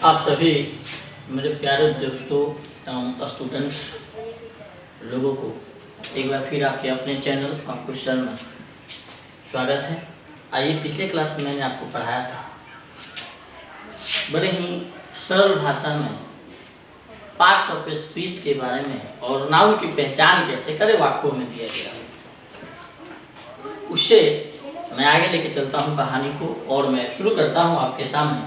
आप सभी मेरे प्यारे दोस्तों एवं स्टूडेंट्स लोगों को एक बार फिर आपके अपने चैनल अंकुश सर में स्वागत है। आइए, पिछले क्लास में मैंने आपको पढ़ाया था बड़े ही सरल भाषा में पार्ट्स ऑफ स्पीच के बारे में और नाउन की पहचान कैसे करें वाक्यों में दिया गया है। उससे मैं आगे लेके चलता हूँ कहानी को और मैं शुरू करता हूँ आपके सामने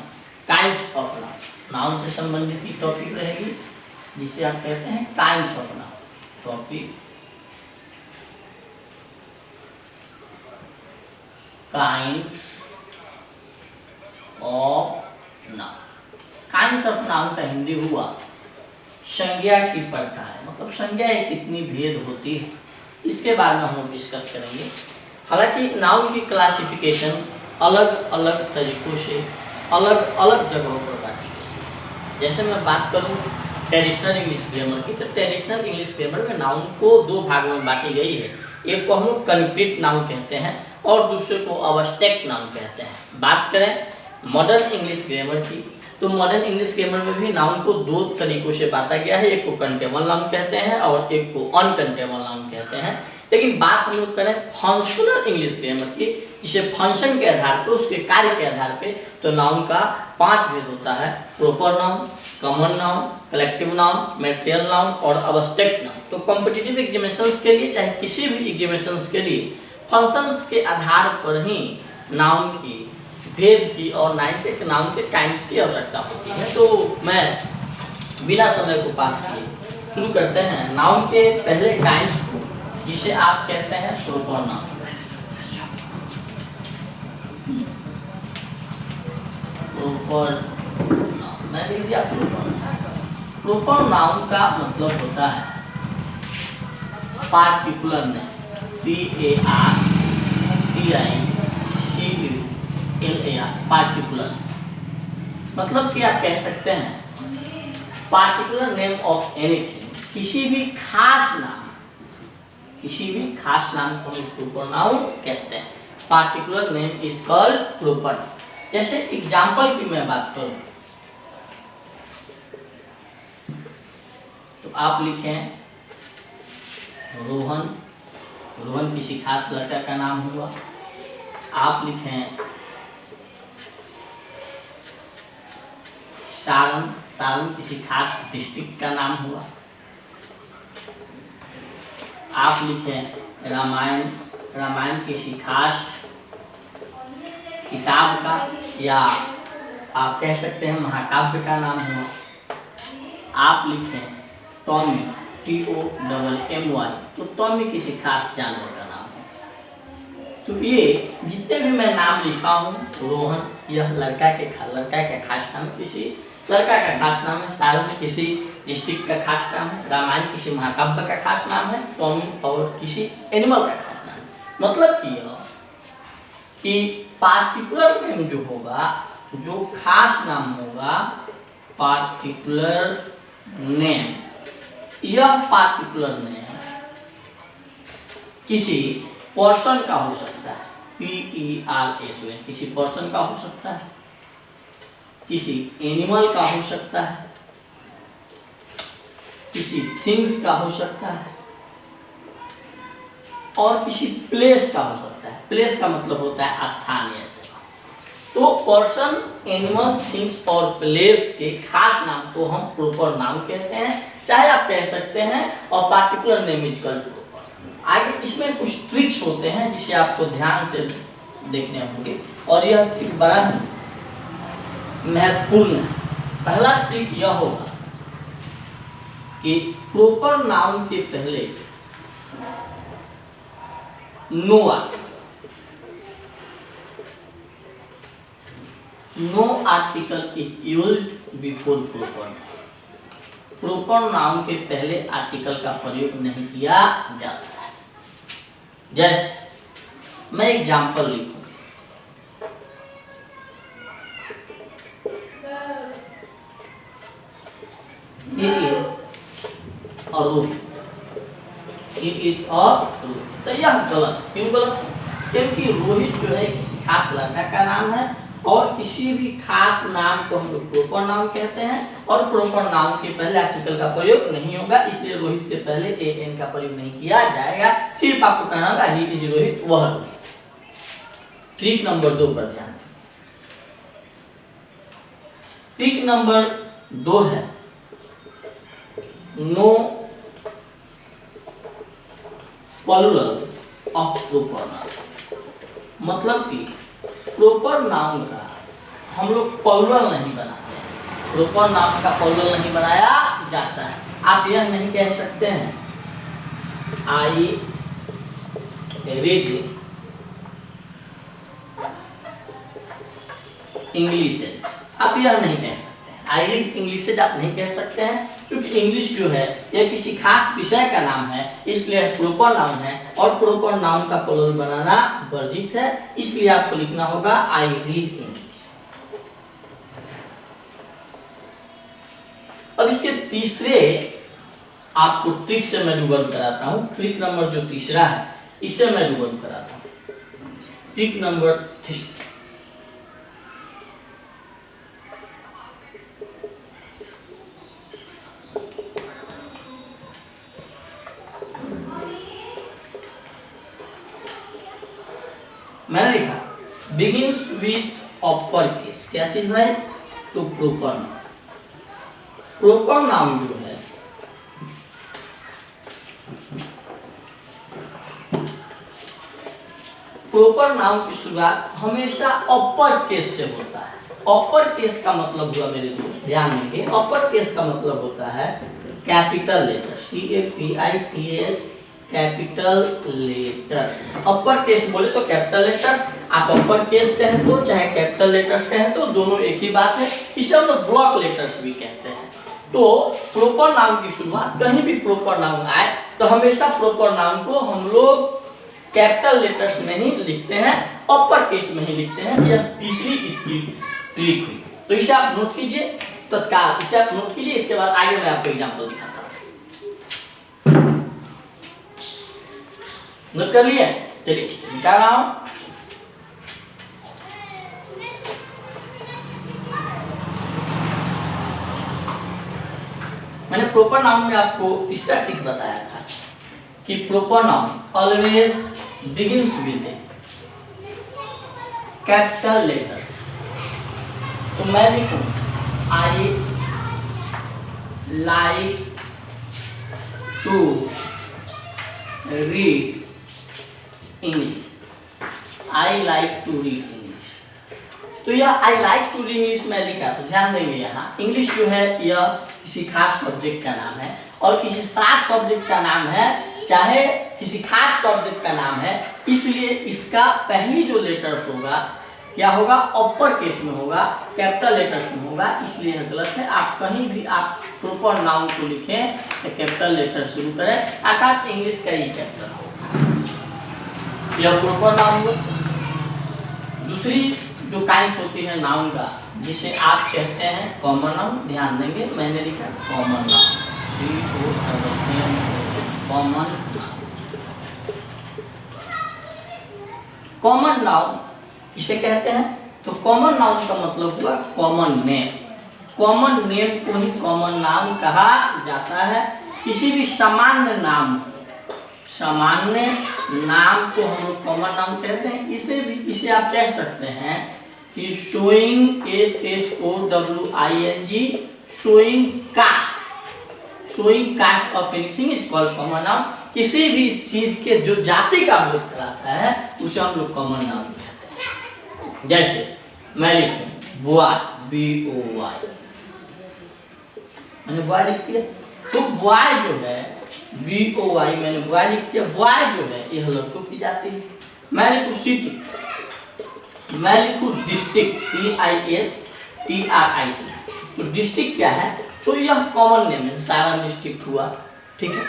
काइंड्स ऑफ नाउन। नाउन से संबंधित ही टॉपिक रहेगी जिसे आप कहते हैं kinds of noun. Topic kinds of noun. Kinds of noun का हिंदी हुआ संज्ञा की प्रकार, मतलब संज्ञाएं कितनी भेद होती है, इसके बारे में हम डिस्कस करेंगे। हालांकि नाउन की क्लासिफिकेशन अलग अलग तरीकों से अलग अलग जगहों पर बांटी गई है। जैसे मैं बात करूं ट्रेडिशनल इंग्लिश ग्रामर की, तो ट्रेडिशनल इंग्लिश ग्रामर में नाउन को दो भागों में बांटी गई है। एक को हम लोग कंक्रीट नाउन कहते हैं और दूसरे को अब्स्ट्रैक्ट नाउन कहते हैं। बात करें मॉडर्न इंग्लिश ग्रामर की, तो मॉडर्न इंग्लिश ग्रामर में भी नाउन को दो तरीकों से बांटा गया है। एक को कंटेबल नाउन कहते हैं और एक को अनकंटेबल नाउन कहते हैं। लेकिन बात हम लोग करें फंक्शनल इंग्लिश ग्रामर की, जिसे फंक्शन के आधार पर, उसके कार्य के आधार पे, तो नाउन का 5 भेद होता है: proper noun, common noun, collective noun, material noun और अब्स्ट्रैक्ट नाउन। तो कॉम्पिटिटिव एग्जामिनेशंस के लिए, चाहे किसी भी एग्जामिनेशंस के लिए, फंक्शंस के आधार पर ही नाउन की भेद की और नाउन के काइंड्स की आवश्यकता होती है। तो मैं बिना समय को पास किए शुरू करते हैं नाउन के पहले काइंड्स को, जिसे आप कहते हैं प्रॉपर नाउन। प्रॉपर नाउन मैं लिख दिया। प्रॉपर नाउन का मतलब होता है पार्टिकुलर नेम, PARTICULAR, पार्टिकुलर। मतलब कि आप कह सकते हैं पार्टिकुलर नेम ऑफ एनीथिंग, किसी भी खास नाम, किसी भी खास नाम को हम प्रॉपर नाउन कहते हैं। Particular name is called proper. जैसे एग्जाम्पल की मैं बात करूं तो आप लिखें रोहन। रोहन किसी खास लड़का का नाम हुआ। आप लिखें सारण। सारण किसी खास डिस्ट्रिक्ट का नाम हुआ। आप लिखें रामायण। रामायण किसी खास किताब का, या आप कह सकते हैं महाकाव्य का नाम हुआ। आप लिखें टॉमी, TOMMY, तो टॉमी किसी खास जानवर का नाम है। तो ये जितने भी मैं नाम लिखा हूँ, रोहन यह लड़का के खास नाम, किसी लड़का का खास नाम है। सारण किसी डिस्ट्रिक्ट का खास नाम है। रामायण किसी महाकाव्य का खास नाम है। टॉमी और किसी एनिमल का खास नाम है। मतलब कि पार्टिकुलर नेम जो होगा, जो खास नाम होगा, पार्टिकुलर नेम, यह पार्टिकुलर नेम किसी पर्सन का हो सकता है, PERSON, किसी पर्सन का हो सकता है, किसी एनिमल का हो सकता है, किसी थिंग्स का हो सकता है और किसी प्लेस का हो सकता है। प्लेस का मतलब होता है स्थान या जगह। तो पर्सन, एनिमल, थिंग्स और प्लेस के खास नाम को हम प्रॉपर नाउन कहते हैं, चाहे आप कह सकते हैं और particular name is called proper. आगे इसमें कुछ ट्रिक्स होते हैं जिसे आपको ध्यान से देखने होंगे और यह ट्रिक बड़ा महत्वपूर्ण है। पहला ट्रिक यह होगा कि प्रॉपर नाउन के पहले no article is used before proper. Proper noun के पहले आर्टिकल का प्रयोग नहीं किया जाता है। जैसे मैं एग्जाम्पल लिखूं, इट इज और इट इज और, तो यह गलत। क्यों गलत? क्योंकि रोहित जो है किसी खास लड़का का नाम है और किसी भी खास नाम को हम लोग प्रॉपर नाउन कहते हैं, और प्रॉपर नाउन के पहले आर्टिकल का प्रयोग नहीं होगा, इसलिए रोहित के पहले एन का प्रयोग नहीं किया जाएगा। सिर्फ आपको कहना होगा ही इज रोहित, वह रोहित। ट्रिक नंबर 2 पर ध्यान। ट्रिक नंबर 2 है no plural of proper noun. मतलब कि प्रॉपर नाउन का हम लोग प्लूरल नहीं बनाते हैं, प्रॉपर नाउन का प्लूरल नहीं बनाया जाता है। आप यह नहीं कह सकते हैं आई रीड इंग्लिश, आप यह नहीं कह सकते हैं। आई रीड इंग्लिश आप नहीं कह सकते हैं, क्योंकि इंग्लिश जो है यह किसी खास विषय का नाम है, इसलिए प्रॉपर नाउन है, और प्रॉपर नाउन का प्लूरल बनाना वर्जित है। इसलिए आपको लिखना होगा आई रीड इंग्लिश। अब इसके तीसरे आपको ट्रिक से मैं रूबरू कराता हूं। ट्रिक नंबर जो तीसरा है इससे मैं रूबरू कराता हूं। Trick number 3। मैंने लिखा बिगिंस विथ अपर केस। क्या चीज भाई? तो प्रॉपर नाउन। प्रॉपर नाउन जो है प्रॉपर नाउन की शुरुआत हमेशा अपर केस से होता है। अपर केस का मतलब हुआ मेरे दोस्त, ध्यान देंगे, अपर केस का मतलब होता है capital letter, CAPITL, capital letter. Upper case बोले तो कैपिटल लेटर, आप अपर केस कहें तो चाहे कैपिटल लेटर्स कहें तो दोनों एक ही बात है। इसे हम लोग ब्लॉक लेटर्स भी कहते हैं। तो प्रॉपर नाउन की शुरुआत कहीं भी प्रॉपर नाउन आए तो हमेशा प्रॉपर नाउन को हम लोग कैपिटल लेटर्स में ही लिखते हैं, अपर केस में ही लिखते हैं। यह तीसरी इसकी ट्रिक हुई। तो इसे आप नोट कीजिए तत्काल, इसे आप नोट कीजिए। इसके बाद आगे मैं आपको एग्जाम्पल दिखाता हूँ। नोट कर लिया? चलिए निकाल रहा हूं। मैंने प्रॉपर नाउन में आपको तीसरा ट्रिक बताया था कि proper noun always begins with capital letter. तो मैं लिखूं I like to read English. I like to read English. तो यह I like to read English मैं लिखा, तो ध्यान देंगे यहाँ इंग्लिश जो है यह किसी खास सब्जेक्ट का नाम है, और किसी खास सब्जेक्ट का नाम है चाहे किसी खास सब्जेक्ट का नाम है, इसलिए इसका पहली जो लेटर्स होगा क्या होगा? अपर केस में होगा, कैपिटल लेटर्स में होगा। इसलिए यह गलत है। आप कहीं भी आप प्रॉपर नाउन को लिखें तो कैपिटल लेटर शुरू करें, अर्थात इंग्लिश का ही कैपिटल होगा। यह प्रॉपर नाउन हो। दूसरी जो काइंड्स होती है नाउन का, जिसे आप कहते हैं कॉमन नाउन, ध्यान देंगे मैंने लिखा common noun, common. Common noun किसे कहते हैं? तो कॉमन नाउन का मतलब हुआ कॉमन नेम। कॉमन नेम को ही कॉमन नाउन कहा जाता है। किसी भी सामान्य नाम, सामान्य नाम को हम लोग कॉमन नाउन कहते हैं। इसे आप कह सकते हैं कि showing SHOWING, showing cast, showing cast of anything is called common noun. किसी भी चीज के जो जाति का बोध कराता है उसे हम लोग कॉमन नाउन कहते हैं। जैसे मैं लिखूं बॉय, BOY, मैंने बॉय लिख दिया। तो बॉय जो है BOY, मैंने बॉय लिख दिया। बॉय जो है यह लड़कों की जाति है। मैं लिखूं सिटी, मैं लिखूं डिस्ट्रिक्ट, DISTRIC। तो डिस्ट्रिक्ट क्या है? तो यह कॉमन नेम है। सारा डिस्ट्रिक्ट हुआ, ठीक है।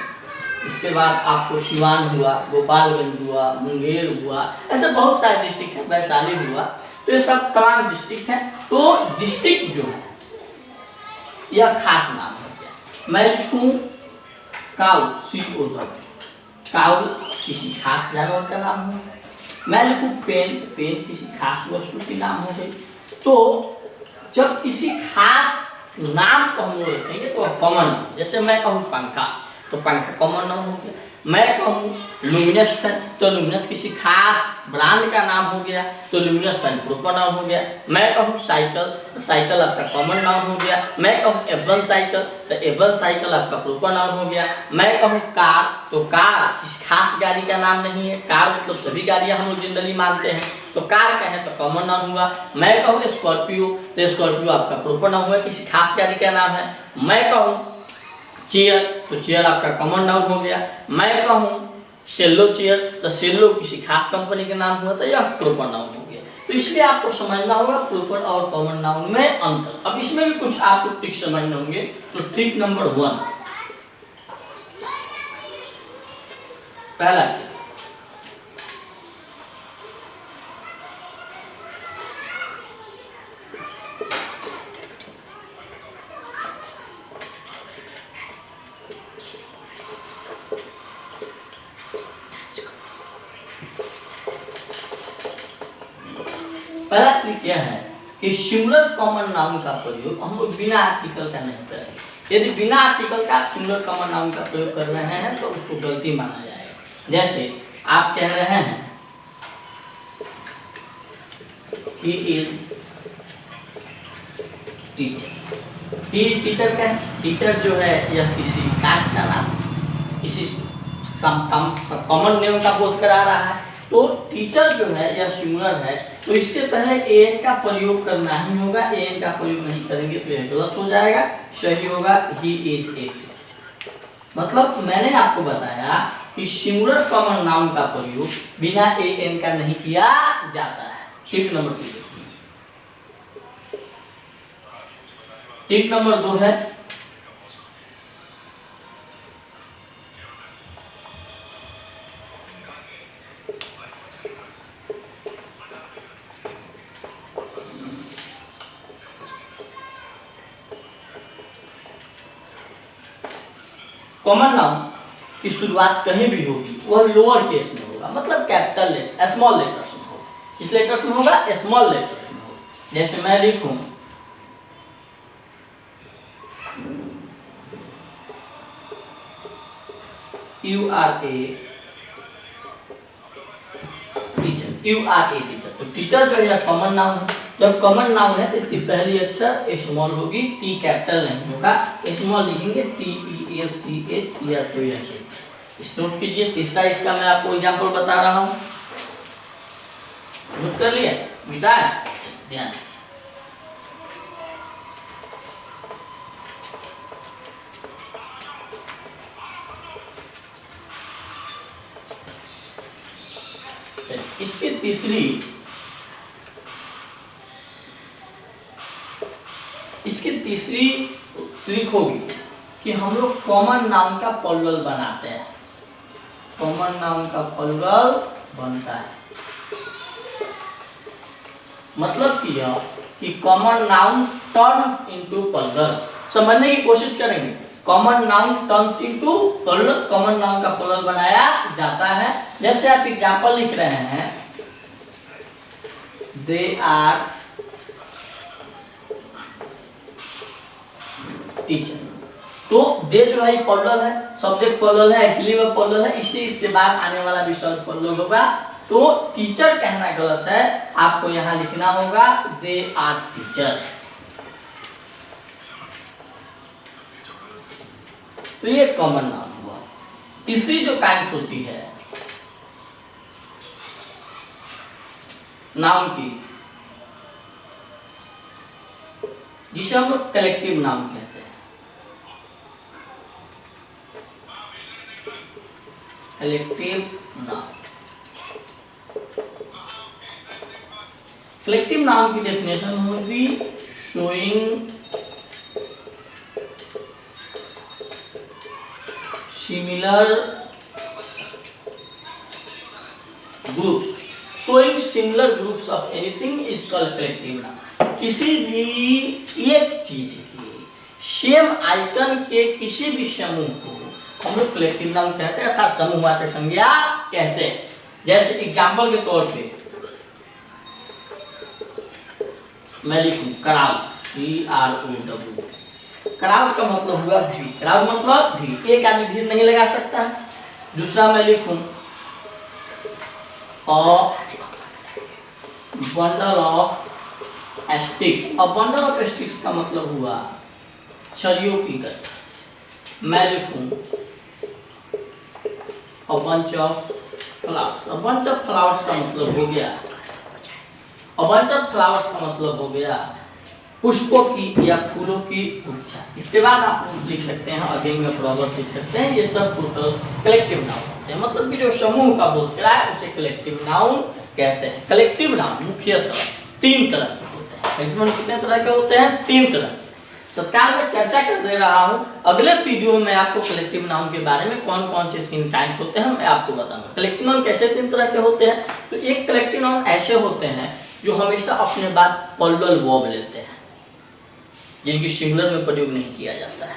इसके बाद आपको सिवान हुआ, गोपालगंज हुआ, मुंगेर हुआ, ऐसे बहुत सारे डिस्ट्रिक्ट हैं, वैशाली हुआ। तो ये सब तमाम डिस्ट्रिक्ट हैं। तो डिस्ट्रिक्ट जो है यह खास नाम है। मैं लिखूं काऊ, COW, काऊ किसी खास जानवर का नाम हो। मैं लिखूं पेन, पेन किसी खास वस्तु की नाम हो गई। तो जब किसी खास नाम को हम लोग रखेंगे तो कॉमन नाउन, जैसे मैं कहूँ पंखा तो पंखा कॉमन नाउन हो गया। मैं कहूँ लुमिनस फैन तो लुमिनस किसी खास ब्रांड का नाम हो गया तो लुमिनस फैन प्रोपर नाउन हो गया। मैं कहूँ साइकिल तो साइकिल आपका कॉमन नाउन हो गया। मैं कहूँ एवन साइकिल तो एवन साइकिल आपका प्रोपर नाउन हो गया। मैं कहूँ कार तो कार किसी खास गाड़ी का नाम नहीं है, कार मतलब सभी गाड़ियाँ हम लोग जनरली मानते हैं तो कार कहें तो कॉमन नाउन हुआ। मैं कहूँ स्कॉर्पियो तो स्कॉर्पियो आपका प्रोपर नाउन हुआ, किसी खास गाड़ी का नाम है। मैं कहूँ चेयर तो चेयर आपका कॉमन नाउन हो गया। मैं कहूँ सेल्लो चेयर तो सेल्लो किसी खास कंपनी के नाम हुआ तो यह प्रोपर नाउन हो गया। तो इसलिए आपको समझना होगा प्रोपर और कॉमन नाउन में अंतर। अब इसमें भी कुछ आपको ट्रिक समझने होंगे। तो ट्रिक नंबर 1, पहला ट्रिक यह है कि सिंगुलर कॉमन नाउन का प्रयोग हम लोग बिना आर्टिकल का नहीं करेंगे। यदि बिना आर्टिकल का आप सिंगुलर कॉमन नाउन का प्रयोग कर रहे हैं तो उसको गलती माना जाएगा। जैसे आप कह रहे हैं he is टीचर। टीचर क्या है? टीचर जो है यह किसी कास्ट का नाम, किसी कॉमन नेम का बोध करा रहा है। तो टीचर जो है यह सिंगुलर है तो इसके पहले एन का प्रयोग करना ही होगा। एन का प्रयोग नहीं करेंगे तो यह गलत हो जाएगा। सही होगा ही इज ए टीचर। मतलब मैंने आपको बताया कि सिंगुलर कॉमन नाउन का प्रयोग बिना एन का नहीं किया जाता है। टिप नंबर 2 देखिए। टिप नंबर 2 है कॉमन नाउन की शुरुआत कहीं भी होगी वह लोअर केस में होगा, मतलब कैपिटल स्मॉल लेटर्स में होगा। किस लेटर्स में होगा? स्मॉल लेटर्स में होगा। जैसे मैं लिखूं you are a teacher, you are a teacher. तो टीचर जो है कॉमन नाउन है। जब कॉमन नाउन है तो इसकी पहली अक्षर स्मॉल होगी, टी कैपिटल नहीं होगा। स्मॉल लिखेंगे TEACH या तो इस नोट कीजिए। तीसरा इसका मैं आपको एग्जांपल बता रहा हूँ, नोट कर लिया? मिटा है? ध्यान इसकी तीसरी ट्रिक होगी कि हम लोग कॉमन नाउन का प्लूरल बनाते हैं। कॉमन नाउन का प्लूरल बनता है मतलब कि common noun turns into plural. समझने की कोशिश करेंगे। Common noun turns into plural, common noun का प्लूरल बनाया जाता है। जैसे आप एग्जांपल लिख रहे हैं दे आर टीचर, तो दे जो है प्लूरल है, सब्जेक्ट प्लूरल है, एक्टिव प्लूरल है, इसलिए इसके बाद आने वाला विशेषण प्लूरल होगा। तो टीचर कहना गलत है, आपको यहाँ लिखना होगा दे आर टीचर। तो ये कॉमन नाउन हुआ। तीसरी जो काइंड्स होती है नाउन की, जिसे हम लोग कलेक्टिव नाउन कहते हैं। कलेक्टिव नाउन, कलेक्टिव नाउन की डेफिनेशन होगी showing similar groups. Showing similar groups of anything is called collective noun. किसी भी एक चीज के सेम आइकन के किसी भी समूह को हम लोग कलेक्टिव नाउन कहते हैं, अर्थात समूहवाचक संज्ञा कहते हैं। जैसे एग्जाम्पल के तौर पे मैं लिखूं क्राउड, CROW, क्राउड का मतलब हुआ भीड़, क्राउड मतलब भीड़, एक आदमी भीड़ नहीं लगा सकता है। दूसरा मैं लिखूं बंडल ऑफ स्टिक्स, और बंडल ऑफ स्टिक्स का मतलब हुआ छड़ियों की गठरी, मैं लिखूं a bunch of flowers, a bunch of flowers का मतलब हो गया, अ बंच ऑफ फ्लावर्स का मतलब हो गया पुष्पों की या फूलों की गुच्छा। इसके बाद आप लिख सकते हैं अगेन में फ्लावर्स लिख सकते हैं। ये सब टोटल कलेक्टिव नाउन होते हैं, मतलब कि जो समूह का बोध करा है उसे कलेक्टिव नाउन कहते हैं। कलेक्टिव नाउन मुख्यतः 3 तरह के होते हैं। कलेक्टिव नाउन कितने तरह के होते हैं? 3 तरह के। तत्काल में चर्चा कर दे रहा हूँ, अगले वीडियो में आपको कलेक्टिव नाउन के बारे में कौन कौन से 3 टाइप्स होते हैं मैं आपको बताऊंगा। कलेक्टिव नाउन कैसे 3 तरह के होते हैं? तो एक कलेक्टिव नाउन ऐसे होते हैं जो हमेशा अपने बाद प्लूरल वर्ब लेते हैं, जिनकी सिंगुलर में प्रयोग नहीं किया जाता है।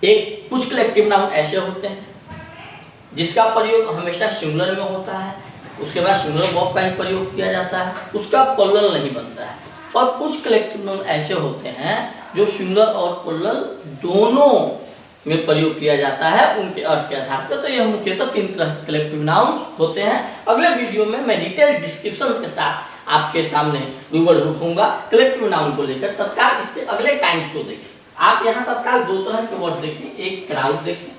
एक कुछ कलेक्टिव नाउन ऐसे होते हैं जिसका प्रयोग हमेशा सिंगुलर में होता है, उसके बाद सिंगुलर वर्ब का ही प्रयोग किया जाता है, उसका प्लूरल नहीं बनता है। और कुछ कलेक्टिव नाउन ऐसे होते हैं जो सिंगुलर और प्लूरल दोनों में प्रयोग किया जाता है उनके अर्थ के आधार पर। तो यह मुख्यतः 3 तरह के कलेक्टिव नाउन होते हैं। अगले वीडियो में मैं डिटेल डिस्क्रिप्शन के साथ आपके सामने रूबरू होऊंगा कलेक्टिव नाउन को लेकर। तत्काल इसके अगले टाइम्स को देखिए। आप यहाँ तत्काल 2 तरह के वर्ड देखिए, एक क्राउड देखिए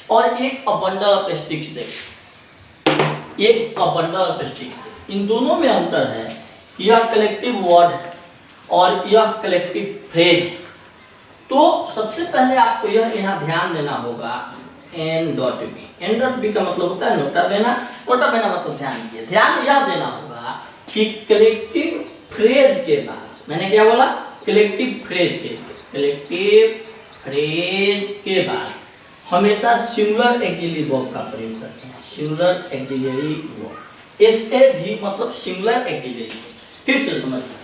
और एक अ बंडल ऑफ स्टिक्स देखिए, एक अ बंडल ऑफ स्टिक्स। इन दोनों में अंतर है, यह कलेक्टिव वर्ड है और यह कलेक्टिव फ्रेज। तो सबसे पहले आपको यह यहाँ ध्यान देना होगा N.B। N.B का मतलब होता है नोटा बेना। नोटा बेना मतलब ध्यान दीजिए, ध्यान यह देना होगा कि कलेक्टिव फ्रेज के बाद, मैंने क्या बोला? कलेक्टिव फ्रेज के बाद हमेशा सिंगुलर ऑक्सिलरी वर्ब का प्रयोग करते हैं। सिंगुलर ऑक्सिलरी वर्ब, SAV मतलब सिंगुलर ऑक्सिलरी। फिर से समझना,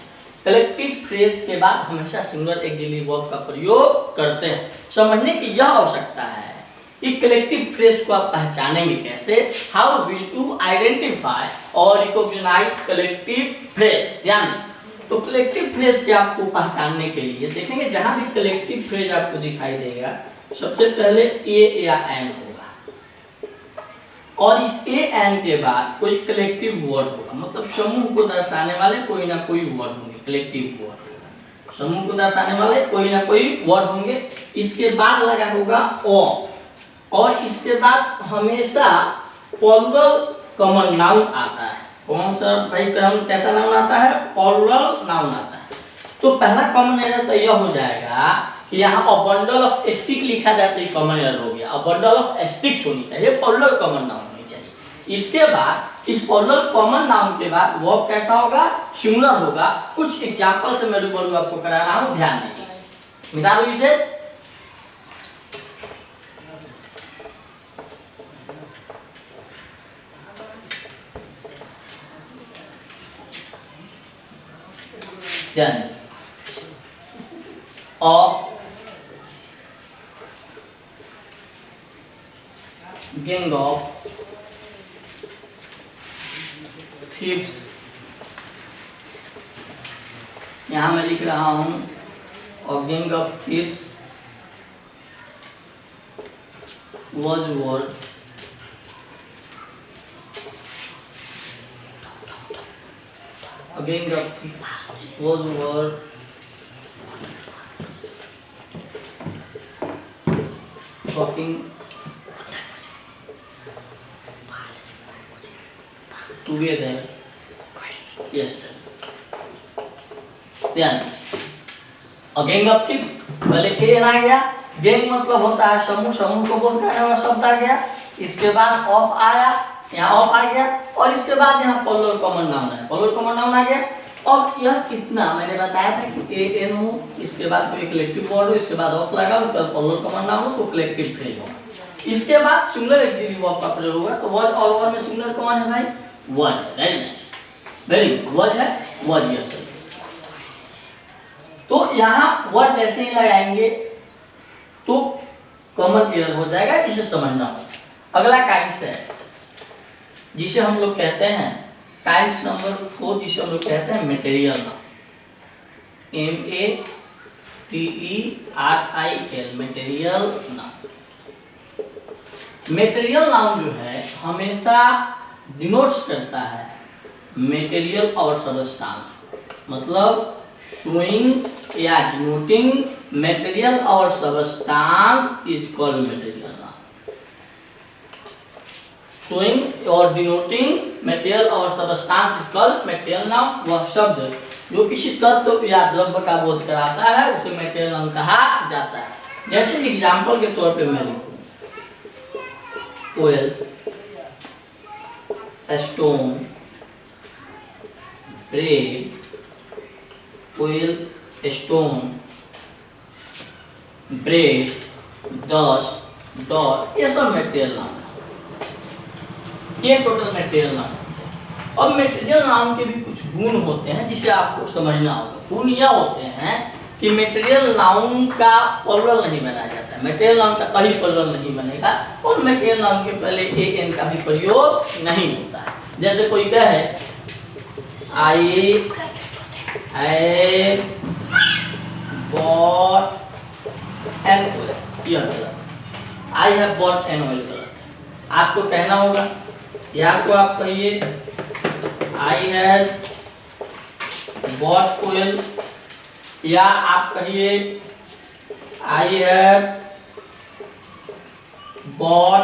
कलेक्टिव फ्रेज के बाद हमेशा सिंगुलर ऑक्सिलरी वर्ब का प्रयोग करते हैं। समझने की यह आवश्यकता है कि कलेक्टिव फ्रेज को आप पहचानेंगे कैसे, हाउ विल यू आइडेंटिफाई और रिकॉग्नाइज कलेक्टिव फ्रेज। ध्यान, तो कलेक्टिव फ्रेज के आपको पहचानने के लिए देखेंगे, जहां भी कलेक्टिव फ्रेज आपको दिखाई देगा सबसे पहले ए या एन होगा और इस ए एन के बाद कोई कलेक्टिव वर्ड होगा, मतलब समूह को दर्शाने वाले कोई ना कोई वर्ड होंगे। कलेक्टिव वर्ड होगा, समूह को दर्शाने वाले कोई ना कोई वर्ड होंगे। इसके बाद लगा होगा ओ, और इसके बाद हमेशा प्लूरल कॉमन नाउन आता है। कौन सा भाई कैसा नाउन आता है? प्लूरल नाउन आता है। तो पहला कॉमन एरर तो यह हो जाएगा कि यहाँ अ बंडल ऑफ स्टिक लिखा जाए तो ये कॉमन एरर हो गया। अ बंडल ऑफ स्टिक्स होनी चाहिए, प्लूरल कॉमन नाउन होनी चाहिए। इसके बाद इस प्लूरल कॉमन नाउन के बाद वर्ब कैसा होगा? सिंगुलर होगा। कुछ एग्जांपल से मैं रूबरू आपको करा रहा हूँ, ध्यान दीजिए। मिटा दो इसे। ध्यान गैंग ऑफ थीव्स, यहां मैं लिख रहा हूं और gang of thieves was word again the was word talking together yesterday। ध्यान, गैंग ऑफ थीव पहले एन आ गया। गैंग मतलब होता है समूह, समूह को बोध करने वाला शब्द आ गया। इसके बाद ऑफ आया, यहाँ ऑफ आ गया और इसके बाद यहाँ प्लूरल कॉमन नाउन है, प्लूरल कॉमन नाउन आ गया। और यह कितना मैंने बताया था कि ए एन हो, इसके बाद कोई कलेक्टिव वर्ड हो, इसके बाद ऑफ लगा, उसके बाद प्लूरल कॉमन नाउन हो तो कलेक्टिव फ्रेज हो। इसके बाद सिंगुलर ऑक्सिलरी वर्ब का प्रयोग होगा। तो वर्ड और वर्ड में सिंगुलर कौन है भाई? वॉज है। Very nice, very good, was है, वॉज यस। तो यहाँ वर्ड जैसे ही लगाएंगे तो कॉमन एरर हो जाएगा, जिसे समझना हो। अगला काइंड्स है, जिसे हम लोग कहते हैं काइंड्स नंबर 4, जिसे हम लोग कहते हैं material noun. METERIAL, material noun. Material noun जो है हमेशा डिनोट्स करता है मेटेरियल और सबस्टांस, मतलब शोइंग या डिनोटिंग मेटेरियल और substance is called material noun. Showing और डिनोटिंग मेटेरियल और substance is called material noun. वह शब्द जो किसी तत्व या द्रव्य का बोध कराता है उसे मेटेरियल नाउन कहा जाता है। जैसे एग्जाम्पल के तौर पे मैं लिखूं oil, stone, bread, oil, stone, bread, dust, dot, ये सब मेटेरियल नाउन, ये टोटल मेटेरियल नाउन। अब मेटेरियल नाउन के भी कुछ गुण होते हैं जिसे आपको समझना होगा। गुण यह होते हैं कि मेटेरियल नाउन का प्लुरल नहीं बनाया जाता है, मेटेरियल नाउन का कभी प्लुरल नहीं बनेगा, और मेटेरियल नाउन के पहले एन का भी प्रयोग नहीं होता है। जैसे कोई कहे I have bought an oil, यह गलत, I have bought an oil गलत है। आपको कहना होगा, या तो आप कहिए आई हैव बॉट ऑयल, या आप कहिए I have bought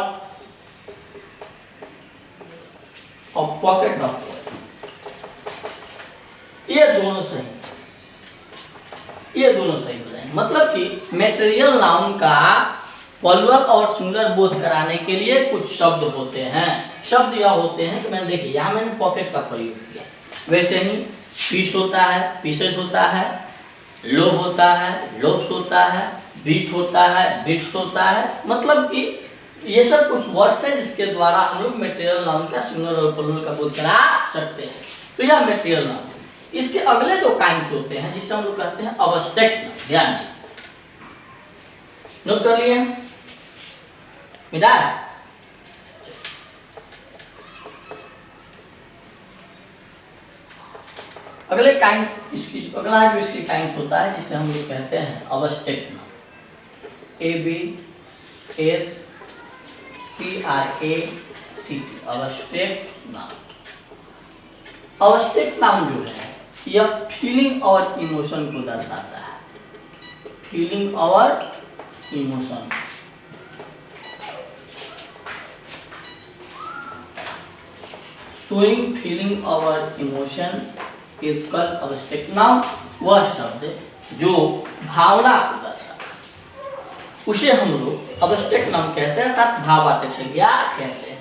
a pocket of oil. ये दोनों सही हो जाएंगे। मतलब कि मेटेरियल नाउन का प्लुरल और सिंगुलर बोध कराने के लिए कुछ शब्द होते हैं। शब्द यह होते हैं कि मैंने देखिए यहाँ मैंने पॉकेट का प्रयोग किया, वैसे ही पीस होता है, पीसेज होता है, लोब होता है, लोब्स होता है, बीट होता है, बिट्स होता है। मतलब कि ये सब कुछ वर्ड्स हैं जिसके द्वारा हम लोग मेटेरियल नाउन का सिंगुलर और प्लुरल का बोध करा सकते हैं। तो यह मेटेरियल नाउन। इसके अगले जो काइंड्स होते हैं जिसे हम लोग कहते हैं अब्स्ट्रैक्ट नाउन। ध्यान दें, नोट कर लिए बेटा। अगले काइंड्स इसकी अगला जो इसकी काइंड्स होता है जिसे हम लोग कहते हैं abstract noun. ABSTRACT, abstract noun. Abstract noun जो है यह फीलिंग और इमोशन को दर्शाता है, फीलिंग और इमोशन। शोइंग फीलिंग और emotion is called abstract noun. वह शब्द जो भावना को दर्शाता है उसे हम लोग अब्स्ट्रैक्ट नाउन कहते हैं, अर्थात भाववाचक संज्ञा कहते हैं।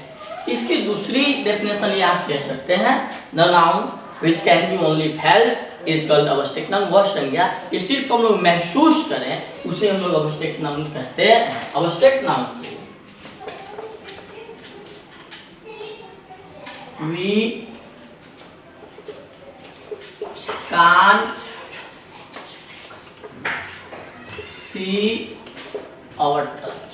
इसकी दूसरी डेफिनेशन ये आप कह सकते हैं, the noun which can be only felt is called abstract noun. वह संज्ञा ये सिर्फ हम लोग महसूस करें उसे हम लोग अब्स्ट्रैक्ट नाउन कहते हैं। अब्स्ट्रैक्ट नाउन को we can't see our touch।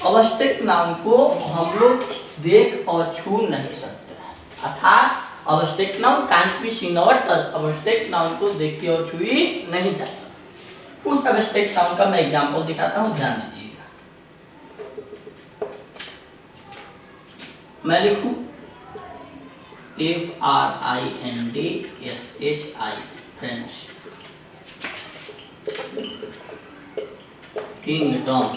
Abstract noun को हम लोग देख और छू नहीं सकते हैं, अर्थात abstract noun can't be seen और टच। अब्स्ट्रैक्ट नाउन को देखी और छुई नहीं जा सकती। कुछ अब्स्ट्रैक्ट नाउन का मैं एग्जांपल दिखाता हूँ, ध्यान दीजिएगा। मैं लिखूं FRINDSHI, friends, kingdom,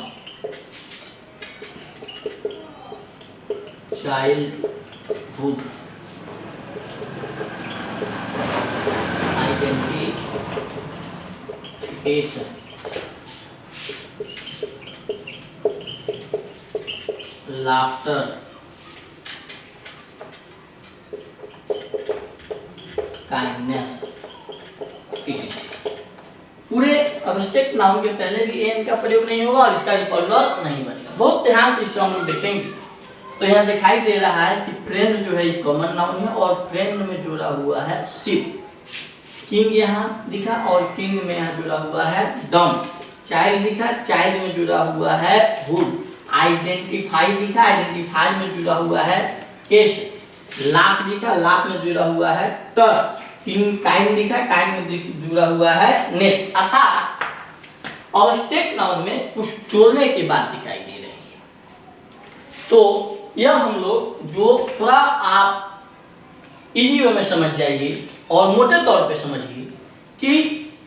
childhood, identification, laughter, kindness. पूरे अब्स्ट्रैक्ट नाउन के पहले भी एन का प्रयोग नहीं होगा और इसका भी प्लुरल नहीं बनेगा। बहुत ध्यान से इसे हम लोग देखेंगे तो यहाँ दिखाई दे रहा है कि फ्रेंड जो है ये कॉमन नाउन है और फ्रेंड में जुड़ा हुआ है शिप। किंग यहाँ दिखा और किंग में यहाँ जुड़ा हुआ है डम। चाइल्ड दिखा, चाइल्ड में जुड़ा हुआ है हुड। आइडेंटिफाई दिखा, आइडेंटिफाई में जुड़ा हुआ है केस। लाख दिखा, लाख में जुड़ा हुआ है टर। तीन काइन लिखा है, काइन में जुड़ा हुआ है नेक्स्ट, अर्थात ऑब्जेक्ट नाउन में कुछ जोड़ने की बात दिखाई दे रही है। तो यह हम लोग जो थोड़ा आप इजी वे में समझ जाइए और मोटे तौर पे समझिए कि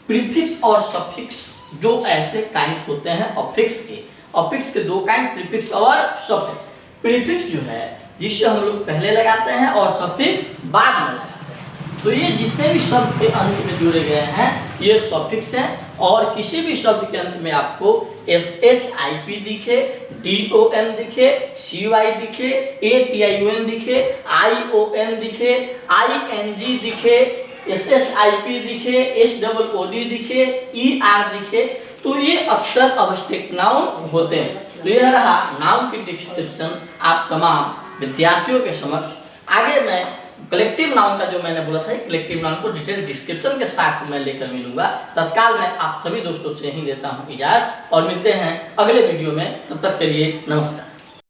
प्रीफिक्स और सफिक्स जो ऐसे काइंस होते हैं ऑफिक्स के दो काइंड, प्रीफिक्स और सफिक्स। प्रीफिक्स जो है जिससे हम लोग पहले लगाते हैं और सफिक्स बाद में लगाते हैं। तो ये जितने भी शब्द के अंत में जुड़े गए हैं ये सफिक्स हैं, और किसी भी शब्द के अंत में आपको SHIP दिखे, DON दिखे, CY दिखे, ATION दिखे, ION दिखे, ING दिखे, SSIP दिखे, SOOD दिखे, ER दिखे, तो ये अक्सर ऑब्जेक्ट नाउन होते हैं। तो यह रहा नाउन की डिस्क्रिप्शन आप तमाम विद्यार्थियों के समक्ष। आगे मैं कलेक्टिव नाउन का जो मैंने बोला था, कलेक्टिव नाउन को डिटेल डिस्क्रिप्शन के साथ मैं लेकर मिलूंगा। तत्काल मैं आप सभी दोस्तों से यही लेता हूँ इजाजत और मिलते हैं अगले वीडियो में। तब तक के लिए नमस्कार।